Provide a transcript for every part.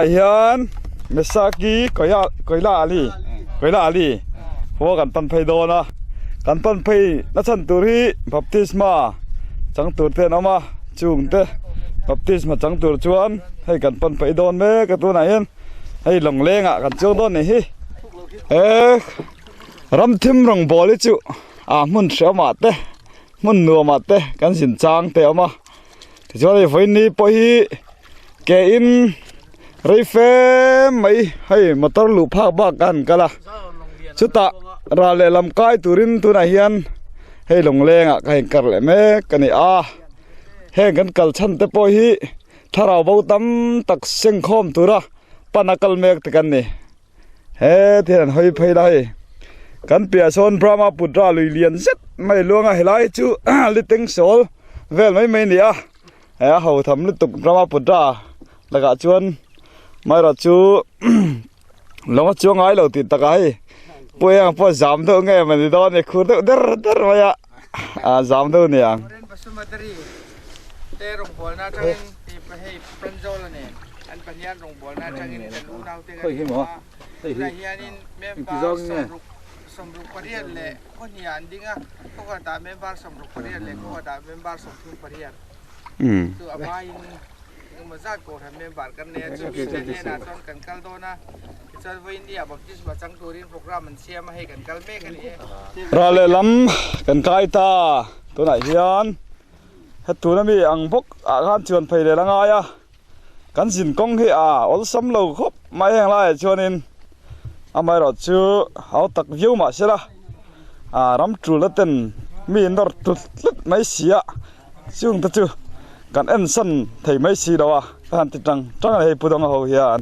hiền Mesaki Koila Ali phố gần pan phây đô na gần pan phây nó chân turi baptisma chẳng tur thế nó mà chung thế baptisma chẳng tur chuan hay gần pan phây đô mấy cái tu này hen hay lồng lên gần chuông đô này hi ram thim rong bò đi chú mun sữa mát thế mun nua mát thế gần xin trang thế mà thì cho đây phải ni bôi hi cái in rây phê mấy hay motor lụp phá bạc gan cả là chút ta ra lệ làm cái turin tu này hiền hay lồng lên cái cật lệ mấy cái này hay gần cật chân tới bôi hi thà rau bao tắm tắc sinh khom tu ra panakal mek thì cái này hay thì là hơi phê đây gần bia son Brahma Putra lùi liền rất mấy luôn hay lại chú lịch tinh số về mấy nè hay hầu thầm lịch tục Brahma Putra là cả chuan mai là chú lâu chú ngay đầu tiên ta cái bôi anh bôi giảm đâu nghe mà đi đó này khu đâu đỡ vậy à giảm đâu nè anh mà ra cổ thành member kan ne chu ne na ton kan kal do na cha voi India baptism chang turin program man siam hay kan kal me kan ni ra le lam kan kai ta to nai hian het tu na mi ang bok a gan chuan phei le langa ya kan sin kong hi ol sam lo khop mai hang lai chuanin amai ro chu hau tak view ma sela ram tru la ten mi ndor tut mai sia chung ta chu kan en san thei mai si dawa kan ti tang hei pudong ho hian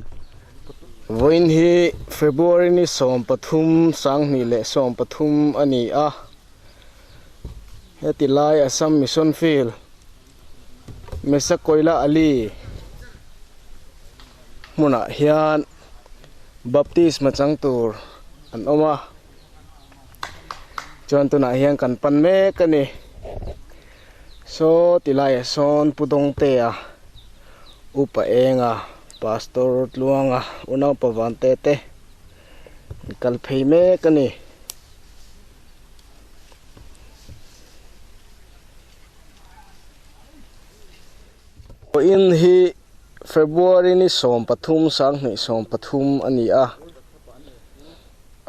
voin hi February ni som pathum sang ni le som pathum ani a heti lai Assam Mission Field Mesa Koila Ali muna hian baptism chang tur an oma chuan tuna hian kan pan me kani so tilai son pudong te upa enga pastor luanga una pavante te kal phei me kani in hi February ni som pathum sang ni som pathum ani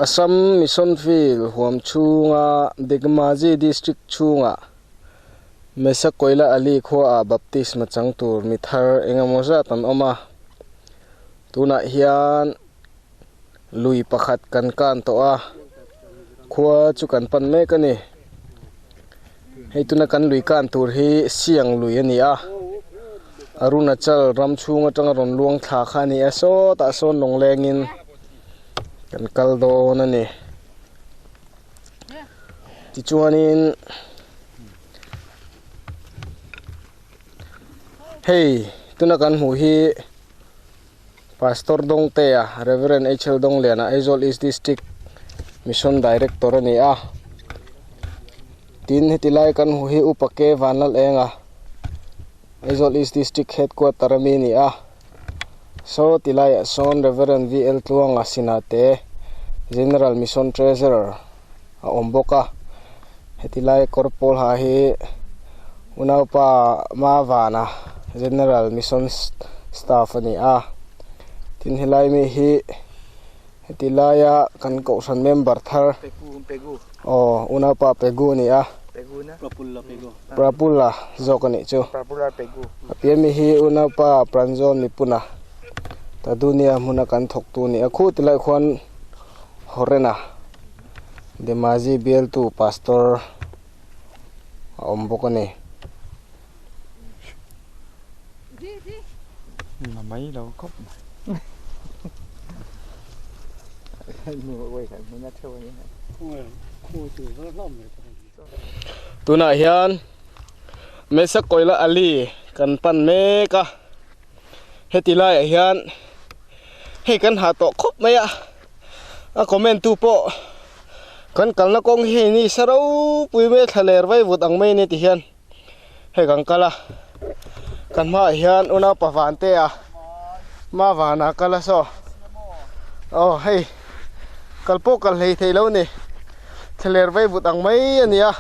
Assam Mission Field huam chunga Digmaji district chunga Mesa Koila Ali kho baptism chang tur mithar engamoza tan oma tuna hian lui pakhat kan to khwa chu kan pan me kani hei tuna kan lui kan tur hi siang lui ani Arunachal ramchunga tanga ron luang tha khani so ta son long lengin kan kaldo na ni ti chuanin hey tuna kan hu hi pastor dong te Reverend HL dong lena Aizawl East District Mission Director ani tin hitilai kan hu hi upake vanal enga Aizawl East District Headquarter ami ni so tilai son Reverend VL Tuanga sinate General Mission Treasurer omboka hitilai korpol ha hi unaw pa mavana General Mission Staff ani tin hilai mi hi tilaya kan ko san member thar pegu una pa pegu ni pegu na prapulla zokani chu prapulla pegu apian mi hi una pa pranjon ni puna ta dunia muna kan thok tu ni khu tilai khon horena Demaji bel tu pastor ombokani là mấy đâu cốc tuna hian Mesa Koila Ali kan pan me ka hetilai hian he kan ha to khop mai comment tu po kan kalna kong he ni sarau pui me thaler vai vut ang mai ni ti hian he gang kala kan ma hian una pavante ma vana kala so oh hey kalpo kal hei thei lo ni theler vai butang mai ania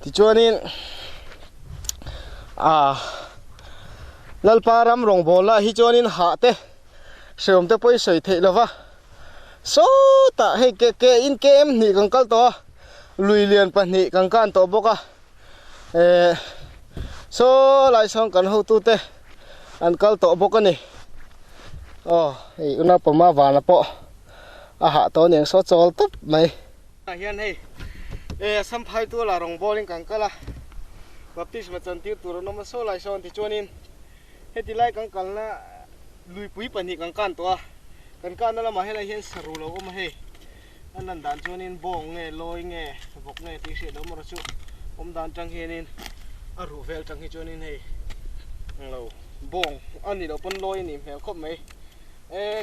ti chuanin lalparam rong bola hi chuanin ha te seom te poi soi thei lova so ta hei ke in kem ni kangkal to lui lian pa ni kangkan to boka so lai song kan ho tu te an kal to boka ni oh hei una pama wana po ha to neng so chol tup mai hian hei sam phai tu la rong bowling kangkala baptis ma chan tir tur no ma so lai son ti chuanin heti lai kangkal na lui pui pa ni kangkan to kan na ma helai hian saru lo ma he anan dan chuanin bong nge loi nge bok nge ti se do mar chu dan tang hianin aru vel tang hi chuanin hei lo bong ani lo pon loi ni mel khop mai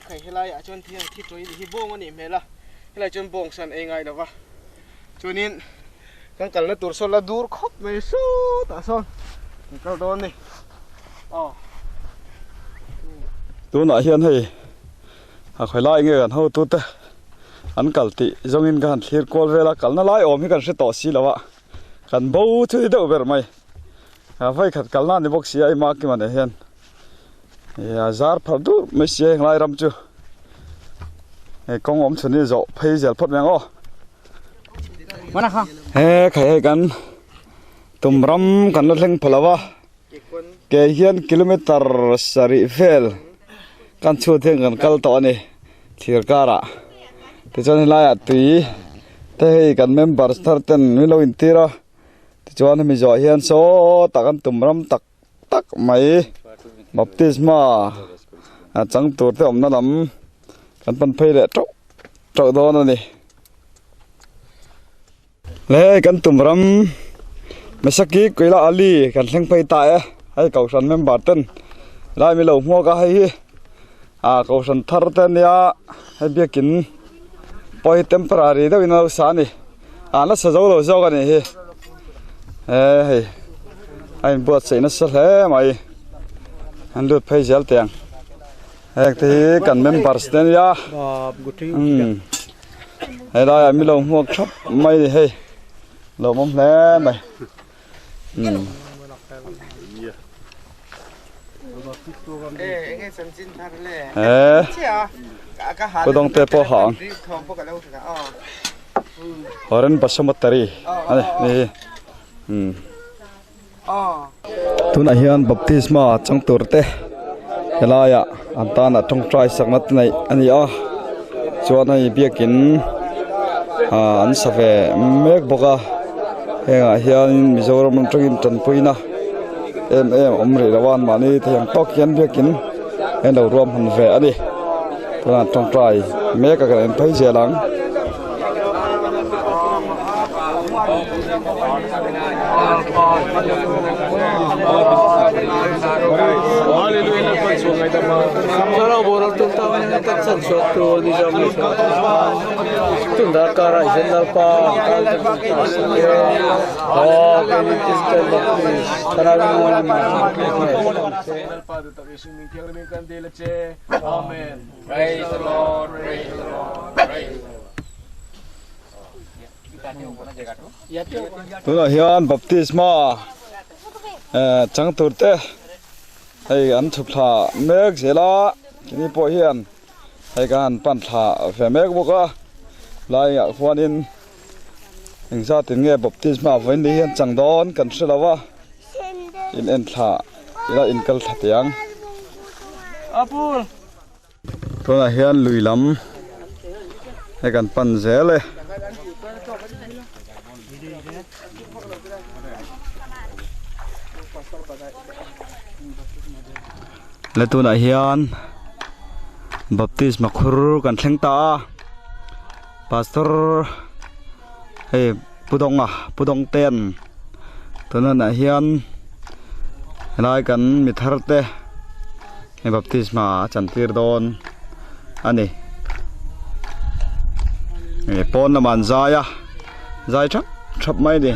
khai helai a chon thi thi troi hi bong ani mela helai chon bong san e ngai lawa chuanin kangkal na tur so la dur khop mai so ta son kal don ni tu na hian hei khoi lai nge kan ho tu te an kal ti zongin kan thlir kol vela kal na lai om hi kan se to si lawa kan bo thu de ber mai vai khat kal na ni box si ai ma ki man hian ya zar phar du me si lai ram chu kong om chuni zo phei zel phot meng o mana kha khai kan tumram kan la thleng phalawa ke hian kilometer sari fel kan chu theng kan kal to ani thir kara te chon la ya tui te kan member starten mi lo in tira te chon mi zo hian so ta kan tumram tak tak mai baptisma chang tur te om na lam kan pan phei le trau do na ni le kan tumram mesaki koila ali kan thleng phei ta ai kausan member ten lai mi lo mo ka hai kausan thar ten ya hai biakin poi temporary da wina sa ni na sa zo lo zo ka ni he hei ai buat sei na sa he mai an lut phei zel teng hek te kan members ten ya hei lai mi lo mo khap mai ni hei lo mom le mai nghe sân xin thật lệ cô đông tê po hỏng horen basamatari ani ni tu na hian baptisma chang turte helaya antana tong try sakmat nei ani chuan ai biakin an save mek boka henga hian mizoram tangin tan puina em omri lawan mani thang tok hian biakin en lo rom han ve ani tuna tong try mek ka kan phai jelang Kalau boral tentang Texas suatu di zaman itu Dakar General Pa oh ini kisah baptis terawih amen praise the Lord praise the Lord tuna hian baptisma chang turte ai an thupla mek zela kini po hian ai kan pan thla ve mek boka lai ya khwanin engza tin nge baptisma voin ni hian changdon kan selawa in en thla ila in kal thatiang apul tuna hian luilam ai kan pan zele le tu na hian baptisma khur kan thleng ta pastor hey pudong ten tuna na hian lai kan mi tharte he baptisma chantir don ani e pon na man zaya zai thap mai ni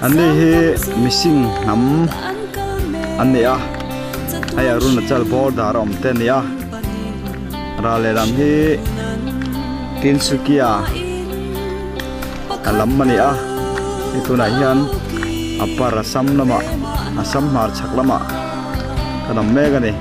อันนี้มิสิงน้ำอันนี้ให้อรุณจัลบอร์ดารอมเตนี่ราเลลำที่กินสุกี้อันลำมันนี่itu na hian apa rasam lama asam mar chak lama kadam mega ni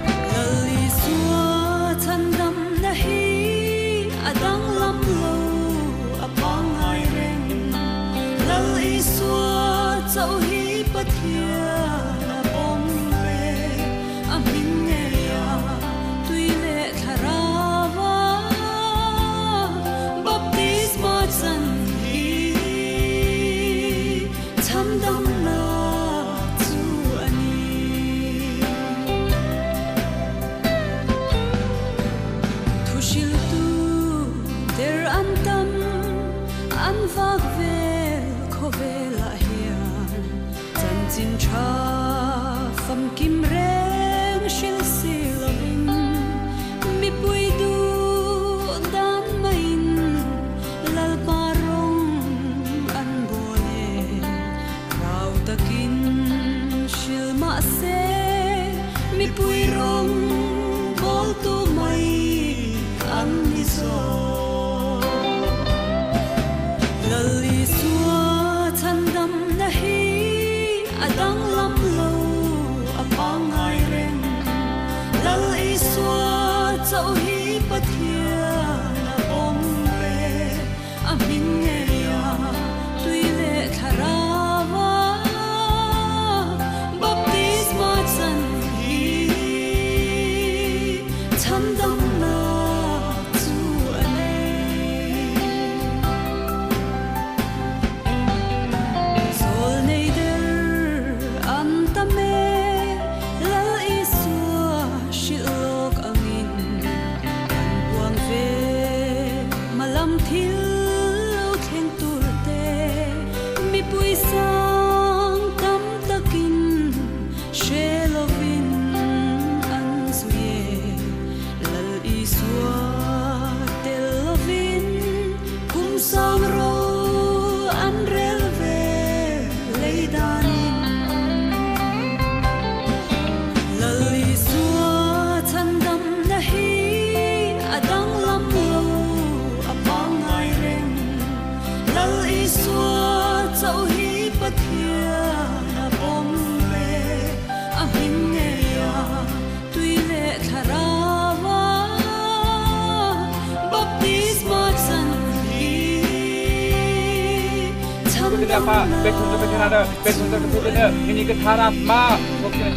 Pak, betul betul ada, betul betul betul. Ini ketara ma, bukan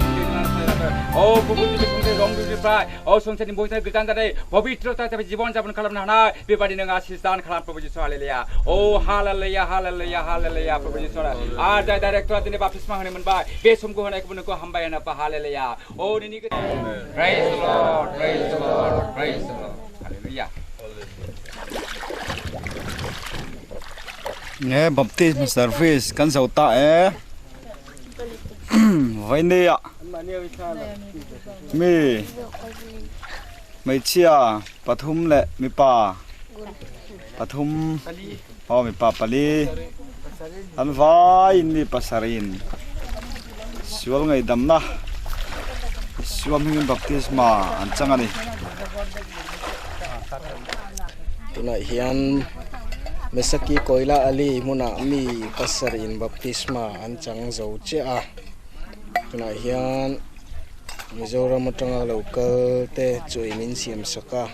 Oh, bukan betul rong betul betul. Oh, sungguh ini bukan kita tadi. Pavitra tapi jiwan zaman kalam nana, bebadi dengan asisten kalam Prabhuji Swalaya. Oh, haleluya, haleluya, haleluya, Prabhuji Swalaya. Ada direktur ini baptisma ini menbai. Besumku hendak menunggu hamba yang apa haleluya. Oh, ini kita. Praise the Lord, praise the Lord, praise the Lord. Haleluya. nghe baptism service kan sau ta vậy nè mi mấy chia pathum lệ mi pa pathum mi pa pali an vai ni pasarin sual ngai dam na suam hingin baptisma an changani tunai hian mesaki koila ali muna mi pasarin baptisma anchang zo che tuna hian Mizoram atanga local te chui min siam saka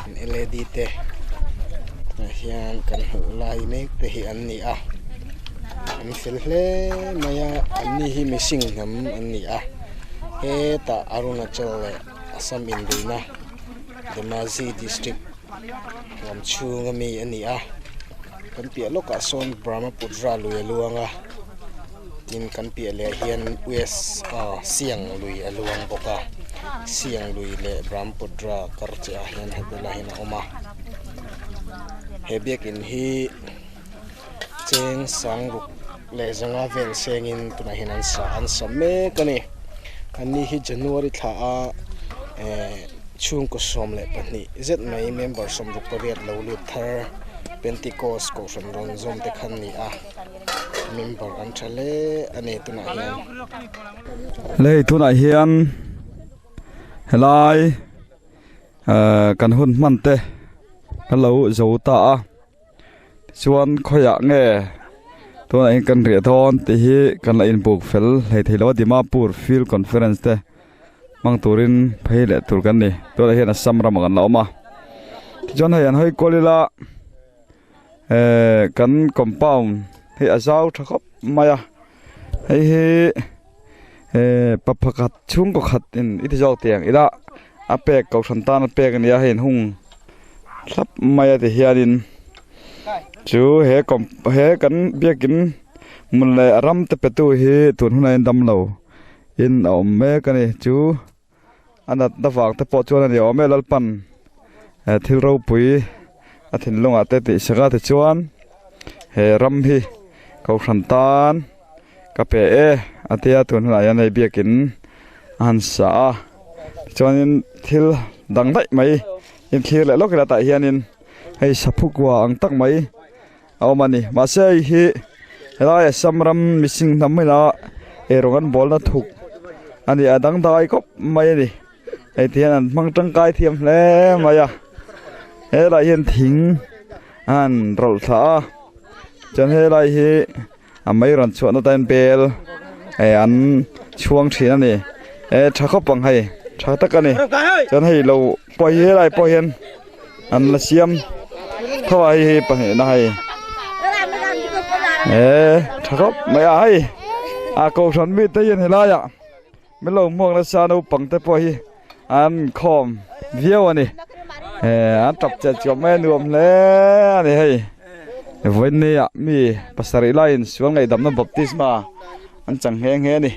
LED te tuna hian kan lai mek te hi an ni an fel hle maya anni hi missing nam an ni he ta Arunachal Assam Indina Dhemaji district lam chunga mi ani kan pia loka son Brahmaputra lui luanga tin kan pia le hian west siang lui luang boka siang lui le Brahmaputra karcha hian hadela hin oma hebek in hi cheng sang ruk le zanga vel sengin tuna hinan sa an samme kani ani hi January tha chung ko som le pani zet mai member som ruk pariat lo lu thar Pentecost ko from ron zom te khan ni member an thale ane tuna hian lei tunah hian helai kan hun man te kan lo zo ta a chuan khoya nge tunah hian kan ria thon ti hi kan la in buk fel hei theilo Dimapur Field Conference te mang turin phei le tur kan ni tunah hian assam ram kan la ma chuan hei an hoi kolila kan compound hei azau thakop maya hei papakat chung ko khat in iti jaw tiang ida apek ko santan pek ni a hin hung thlap maya te hianin chu he kan biakin mun le aram te petu hi tun hunai dam lo in om me kani chu anat da wak te po chuan ani om me lalpan thil ro pui a thin lunga te ti saka te chuan he ram hi ko santan ka pe atia tun hunai an ei biakin an sa chuanin thil dang dai mai in thil le lokila ta hianin hei saphukwa ang tak mai awmani ma se hi helai samram missing namila erongan bol na thuk ani adang dai kop mai ni ei thian an mang tangkai thiam hle maya helai hian thing an rol tha chan helai hi amai ran chuan tan bel an chuang thin ani thakop pang hai thak ani chan hei lo poi helai poi hian an la siam thawai hi pa na hai thakop mai ai a ko thon mi te yen helai ya me lo mong la sa no pang te poi hi an khom viau ani an tap che chom me nuam le ani hei wen ni ya mi pasari lain suang ngai dam na baptisma an chang heng he ni